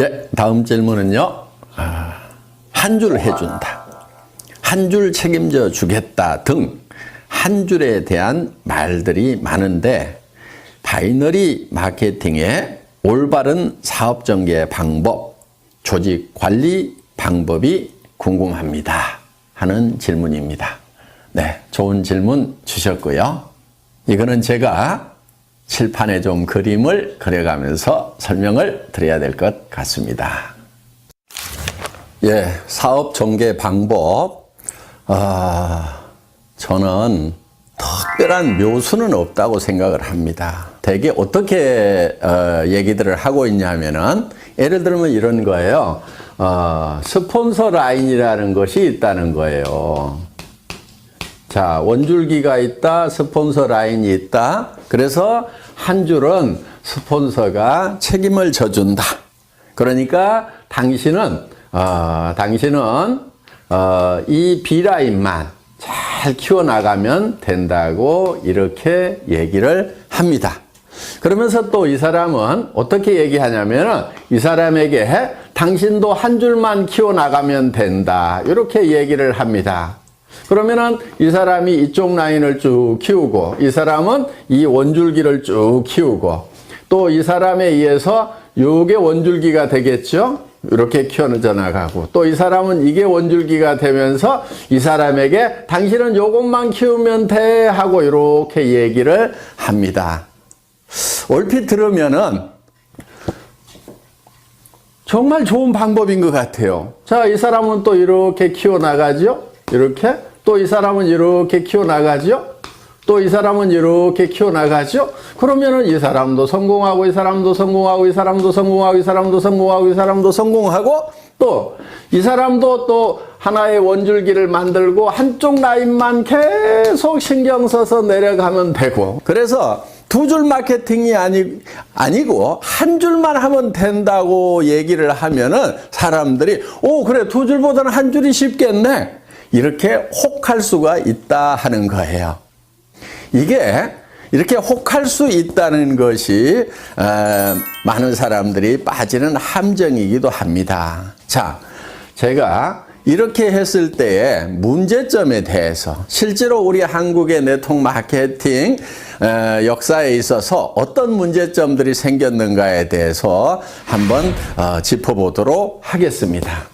예, 다음 질문은요. 한 줄 해준다, 한 줄 책임져 주겠다 등 한 줄에 대한 말들이 많은데 바이너리 마케팅의 올바른 사업 전개 방법, 조직 관리 방법이 궁금합니다 하는 질문입니다. 네, 좋은 질문 주셨고요. 이거는 제가 칠판에 좀 그림을 그려가면서 설명을 드려야 될 것 같습니다. 예, 사업 전개 방법. 저는 특별한 묘수는 없다고 생각을 합니다. 대개 어떻게 얘기들을 하고 있냐면은, 예를 들면 이런 거예요. 스폰서 라인이라는 것이 있다는 거예요. 자, 원줄기가 있다, 스폰서 라인이 있다. 그래서 한 줄은 스폰서가 책임을 져준다. 그러니까 당신은 이 B라인만 잘 키워나가면 된다고 이렇게 얘기를 합니다. 그러면서 또 이 사람은 어떻게 얘기하냐면, 이 사람에게 당신도 한 줄만 키워나가면 된다, 이렇게 얘기를 합니다. 그러면은 이 사람이 이쪽 라인을 쭉 키우고, 이 사람은 이 원줄기를 쭉 키우고, 또 이 사람에 의해서 요게 원줄기가 되겠죠? 이렇게 키워져 나가고, 또 이 사람은 이게 원줄기가 되면서 이 사람에게 당신은 요것만 키우면 돼 하고 이렇게 얘기를 합니다. 얼핏 들으면은 정말 좋은 방법인 것 같아요. 자, 이 사람은 또 이렇게 키워나가죠? 이렇게. 또 이 사람은 이렇게 키워나가죠? 또 이 사람은 이렇게 키워나가죠? 그러면은 이 사람도 성공하고, 이 사람도 성공하고, 이 사람도 성공하고, 이 사람도 성공하고, 이 사람도 성공하고, 또 이 사람도 또 하나의 원줄기를 만들고 한쪽 라인만 계속 신경 써서 내려가면 되고. 그래서 두 줄 마케팅이 아니고 한 줄만 하면 된다고 얘기를 하면은 사람들이, 오, 그래, 두 줄보다는 한 줄이 쉽겠네, 이렇게 혹할 수가 있다 하는 거예요. 이게 이렇게 혹할 수 있다는 것이 많은 사람들이 빠지는 함정이기도 합니다. 자, 제가 이렇게 했을 때의 문제점에 대해서, 실제로 우리 한국의 네트워크 마케팅 역사에 있어서 어떤 문제점들이 생겼는가에 대해서 한번 짚어보도록 하겠습니다.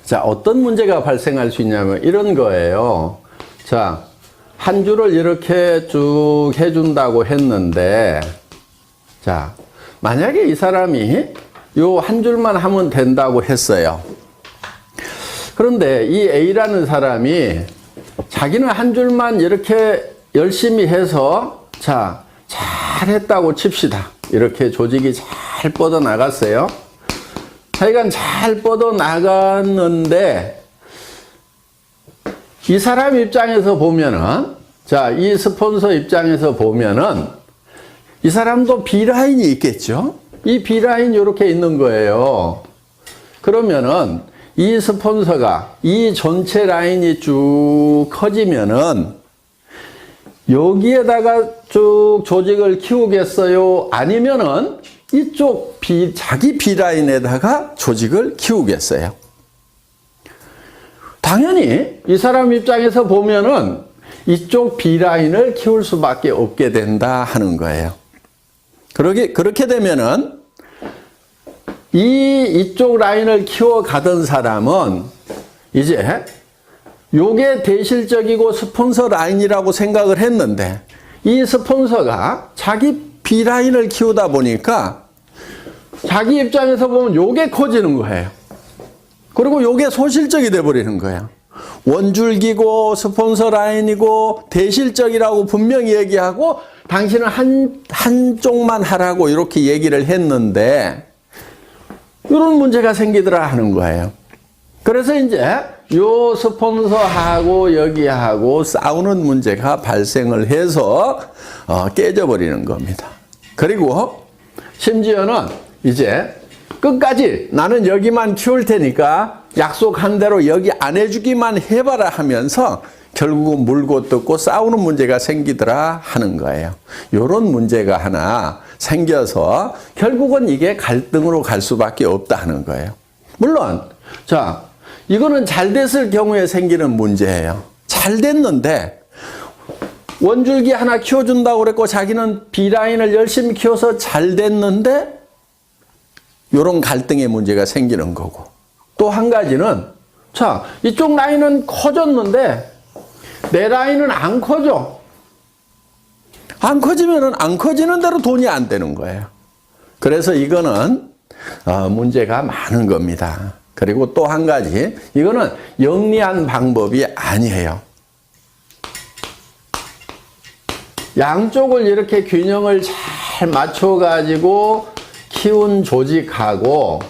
자, 어떤 문제가 발생할 수 있냐면 이런 거예요. 자, 한 줄을 이렇게 쭉 해준다고 했는데, 자, 만약에 이 사람이 요 한 줄만 하면 된다고 했어요. 그런데 이 A라는 사람이 자기는 한 줄만 이렇게 열심히 해서, 자, 잘했다고 칩시다. 이렇게 조직이 잘 뻗어나갔어요. 하여간 잘 뻗어나갔는데, 이 사람 입장에서 보면은, 자, 이 스폰서 입장에서 보면은, 이 사람도 B라인이 있겠죠? 이 B라인이 이렇게 있는 거예요. 그러면은, 이 스폰서가 이 전체 라인이 쭉 커지면은, 여기에다가 쭉 조직을 키우겠어요? 아니면은, 이쪽 자기 B라인에다가 조직을 키우겠어요? 당연히 이 사람 입장에서 보면은 이쪽 B라인을 키울 수밖에 없게 된다 하는 거예요. 그렇게 되면은 이쪽 라인을 키워가던 사람은 이제 요게 대실적이고 스폰서 라인이라고 생각을 했는데, 이 스폰서가 자기 B라인을 키우다 보니까 자기 입장에서 보면 요게 커지는 거예요. 그리고 요게 소실적이 돼버리는 거예요. 원줄기고 스폰서 라인이고 대실적이라고 분명히 얘기하고 당신은 한쪽만 하라고 이렇게 얘기를 했는데, 이런 문제가 생기더라 하는 거예요. 그래서 이제 요 스폰서하고 여기하고 싸우는 문제가 발생을 해서 깨져버리는 겁니다. 그리고 심지어는 이제 끝까지 나는 여기만 키울 테니까 약속한 대로 여기 안 해주기만 해봐라 하면서 결국은 물고 뜯고 싸우는 문제가 생기더라 하는 거예요. 이런 문제가 하나 생겨서 결국은 이게 갈등으로 갈 수밖에 없다 하는 거예요. 물론 자, 이거는 잘 됐을 경우에 생기는 문제예요. 잘 됐는데 원줄기 하나 키워준다고 그랬고 자기는 B라인을 열심히 키워서 잘 됐는데 이런 갈등의 문제가 생기는 거고, 또 한 가지는 자, 이쪽 라인은 커졌는데 내 라인은 안 커져. 안 커지면은 안 커지는 대로 돈이 안 되는 거예요. 그래서 이거는 문제가 많은 겁니다. 그리고 또 한 가지, 이거는 영리한 방법이 아니에요. 양쪽을 이렇게 균형을 잘 맞춰가지고 키운 조직하고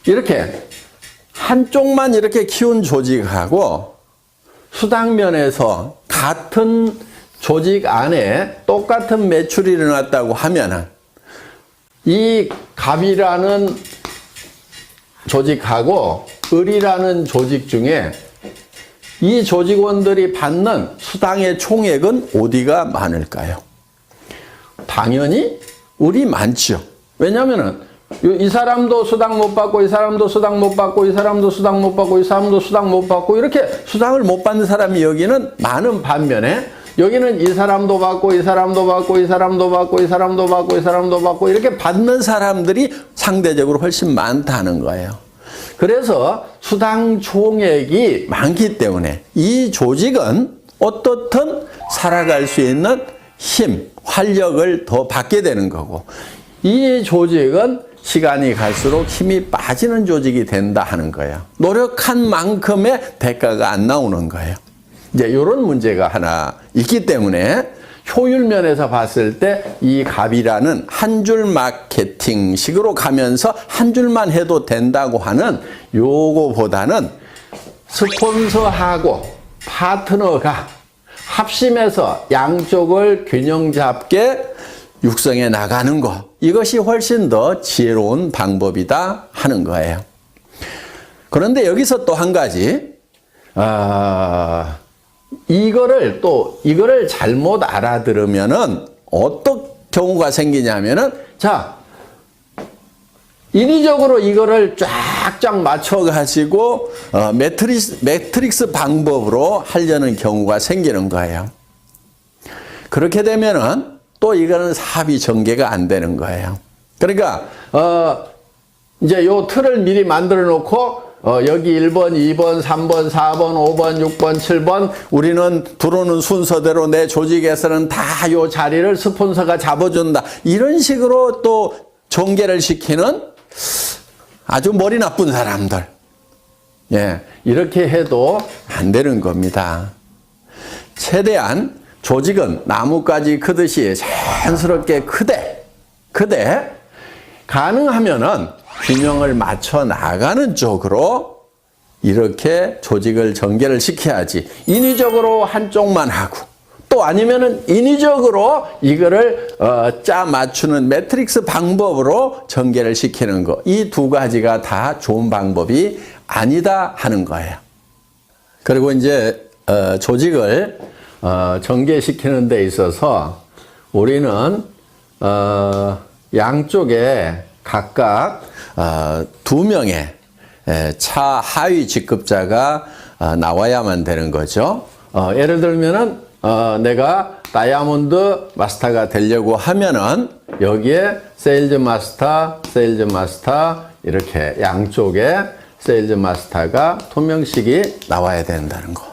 이렇게 한쪽만 이렇게 키운 조직하고 수당면에서 같은 조직 안에 똑같은 매출이 일어났다고 하면은 이 갑이라는 조직하고 을이라는 조직 중에 이 조직원들이 받는 수당의 총액은 어디가 많을까요? 당연히 을이 많죠. 왜냐면은 이 사람도 수당 못 받고 이 사람도 수당 못 받고 이 사람도 수당 못 받고 이 사람도 수당 못 받고 이렇게 수당을 못 받는 사람이 여기는 많은 반면에 여기는 이 사람도 받고 이 사람도 받고 이 사람도 받고 이 사람도 받고 이 사람도 받고 이렇게 받는 사람들이 상대적으로 훨씬 많다는 거예요. 그래서 수당 총액이 많기 때문에 이 조직은 어떻든 살아갈 수 있는 힘, 활력을 더 받게 되는 거고, 이 조직은 시간이 갈수록 힘이 빠지는 조직이 된다 하는 거예요. 노력한 만큼의 대가가 안 나오는 거예요. 이제 이런 문제가 하나 있기 때문에 효율 면에서 봤을 때 이 갑이라는 한 줄 마케팅식으로 가면서 한 줄만 해도 된다고 하는 요거보다는 스폰서하고 파트너가 합심해서 양쪽을 균형 잡게 육성해 나가는 것, 이것이 훨씬 더 지혜로운 방법이다 하는 거예요. 그런데 여기서 또 한 가지, 이거를 잘못 알아들으면은 어떤 경우가 생기냐면은, 자, 인위적으로 이거를 쫙쫙 맞춰가지고 매트릭스 방법으로 하려는 경우가 생기는 거예요. 그렇게 되면은 또 이거는 사업이 전개가 안 되는 거예요. 그러니까 이제 요 틀을 미리 만들어 놓고 여기 1번, 2번, 3번, 4번, 5번, 6번, 7번 우리는 들어오는 순서대로 내 조직에서는 다 요 자리를 스폰서가 잡아준다. 이런 식으로 또 전개를 시키는 아주 머리 나쁜 사람들. 예, 이렇게 해도 안 되는 겁니다. 최대한 조직은 나뭇가지 크듯이 자연스럽게 크되 가능하면은 균형을 맞춰 나가는 쪽으로 이렇게 조직을 전개를 시켜야지, 인위적으로 한쪽만 하고 또 아니면은 인위적으로 이거를 짜 맞추는 매트릭스 방법으로 전개를 시키는 거, 이 두 가지가 다 좋은 방법이 아니다 하는 거예요. 그리고 이제 조직을 전개시키는 데 있어서 우리는 양쪽에 각각 2명의 차하위 직급자가 나와야만 되는 거죠. 예를 들면은 내가 다이아몬드 마스터가 되려고 하면은 여기에 세일즈 마스터 이렇게 양쪽에 세일즈 마스터가 2명씩이 나와야 된다는 거.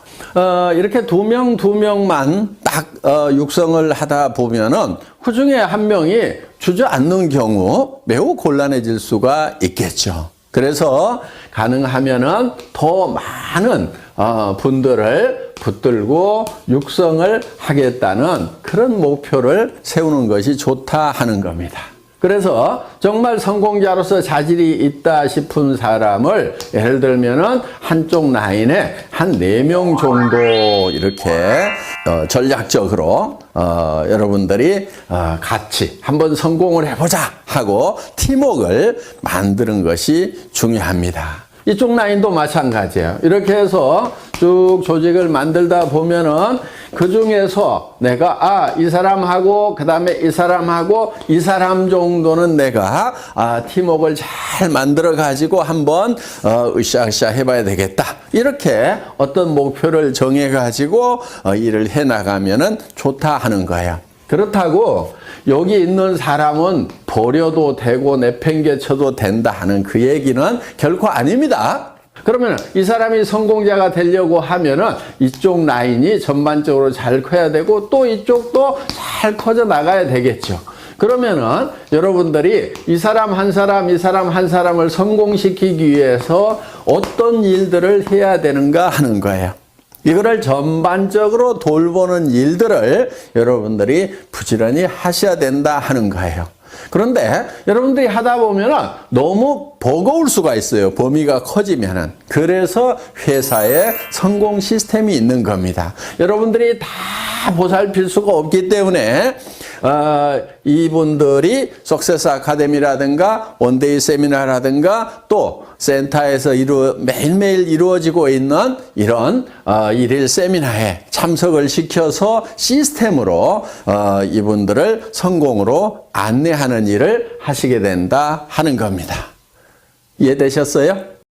이렇게 두 명만 딱 육성을 하다 보면은 그 중에 한 명이 주저앉는 경우 매우 곤란해질 수가 있겠죠. 그래서 가능하면은 더 많은 분들을 붙들고 육성을 하겠다는 그런 목표를 세우는 것이 좋다 하는 겁니다. 그래서 정말 성공자로서 자질이 있다 싶은 사람을 예를 들면은 한쪽 라인에 한 4명 정도 이렇게 전략적으로 여러분들이 같이 한번 성공을 해보자 하고 팀워크를 만드는 것이 중요합니다. 이쪽 라인도 마찬가지예요. 이렇게 해서 쭉 조직을 만들다 보면은 그 중에서 내가 이 사람하고 그 다음에 이 사람하고 이 사람 정도는 내가 팀워크를 잘 만들어 가지고 한번 으쌰으쌰 해봐야 되겠다. 이렇게 어떤 목표를 정해 가지고 일을 해 나가면은 좋다 하는 거예요. 그렇다고 여기 있는 사람은 버려도 되고 내팽개쳐도 된다 하는 그 얘기는 결코 아닙니다. 그러면 이 사람이 성공자가 되려고 하면은 이쪽 라인이 전반적으로 잘 커야 되고 또 이쪽도 잘 커져 나가야 되겠죠. 그러면은 여러분들이 이 사람 한 사람, 이 사람 한 사람을 성공시키기 위해서 어떤 일들을 해야 되는가 하는 거예요. 이거를 전반적으로 돌보는 일들을 여러분들이 부지런히 하셔야 된다 하는 거예요. 그런데 여러분들이 하다 보면 너무 버거울 수가 있어요. 범위가 커지면은. 그래서 회사에 성공 시스템이 있는 겁니다. 여러분들이 다 보살필 수가 없기 때문에 이분들이 석세스 아카데미라든가 원데이 세미나라든가 또 센터에서 매일매일 이루어지고 있는 이런 일일 세미나에 참석을 시켜서 시스템으로 이분들을 성공으로 안내하는 일을 하시게 된다 하는 겁니다. 이해되셨어요?